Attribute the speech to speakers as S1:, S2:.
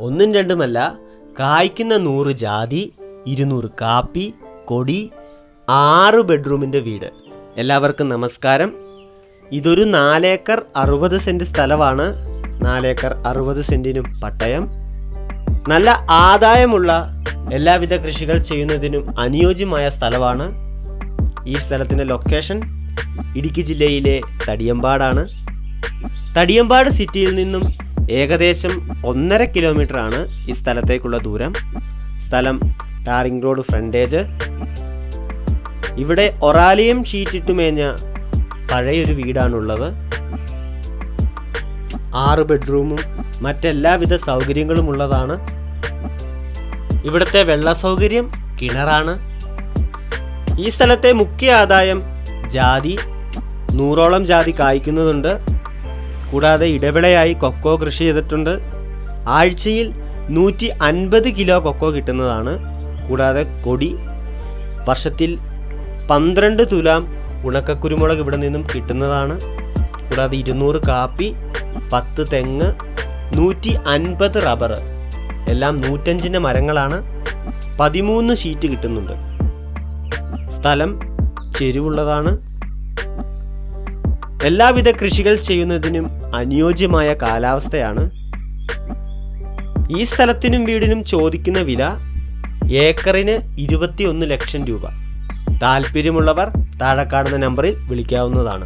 S1: ഒന്നും രണ്ടുമല്ല, കായ്ക്കുന്ന 100 ജാതി, 200 കാപ്പി, കൊടി, 6 ബെഡ്റൂമിൻ്റെ വീട്. എല്ലാവർക്കും നമസ്കാരം. ഇതൊരു 4 ഏക്കർ 60 സെൻറ്റ് സ്ഥലമാണ്. 4 ഏക്കർ 60 സെൻറ്റിനും പട്ടയം. നല്ല ആദായമുള്ള എല്ലാവിധ കൃഷികൾ ചെയ്യുന്നതിനും അനുയോജ്യമായ സ്ഥലമാണ്. ഈ സ്ഥലത്തിൻ്റെ ലൊക്കേഷൻ ഇടുക്കി ജില്ലയിലെ തടിയമ്പാടാണ്. തടിയമ്പാട് സിറ്റിയിൽ നിന്നും ഏകദേശം 1.5 കിലോമീറ്ററാണ് ഈ സ്ഥലത്തേക്കുള്ള ദൂരം. സ്ഥലം ടാറിംഗ് റോഡ് ഫ്രണ്ടേജ്. ഇവിടെ ഒറാലിയം ഷീറ്റിട്ട് മേഞ്ഞ പഴയൊരു വീടാണുള്ളത്. 6 ബെഡ്റൂമും മറ്റെല്ലാവിധ സൗകര്യങ്ങളും ഉള്ളതാണ്. ഇവിടുത്തെ വെള്ള സൗകര്യം കിണറാണ്. ഈ സ്ഥലത്തെ മുഖ്യ ആദായം ജാതി. 100ഓളം ജാതി കായ്ക്കുന്നതുണ്ട്. കൂടാതെ ഇടവിളയായി കൊക്കോ കൃഷി ചെയ്തിട്ടുണ്ട്. ആഴ്ചയിൽ 150 കിലോ കൊക്കോ കിട്ടുന്നതാണ്. കൂടാതെ കൊടി, വർഷത്തിൽ 12 തുലാം ഉണക്കക്കുരുമുളക് ഇവിടെ നിന്നും കിട്ടുന്നതാണ്. കൂടാതെ 200 കാപ്പി, 10 തെങ്ങ്, 150 റബ്ബർ, എല്ലാം 105ൻ്റെ മരങ്ങളാണ്. 13 ഷീറ്റ് കിട്ടുന്നുണ്ട്. സ്ഥലം ചെരിവുള്ളതാണ്. എല്ലാവിധ കൃഷികൾ ചെയ്യുന്നതിനും അനുയോജ്യമായ കാലാവസ്ഥയാണ്. ഈ സ്ഥലത്തിനും വീടിനും ചോദിക്കുന്ന വില ഏക്കറിന് 21 ലക്ഷം രൂപ. താല്പര്യമുള്ളവർ താഴെ കാണുന്ന നമ്പറിൽ വിളിക്കാവുന്നതാണ്.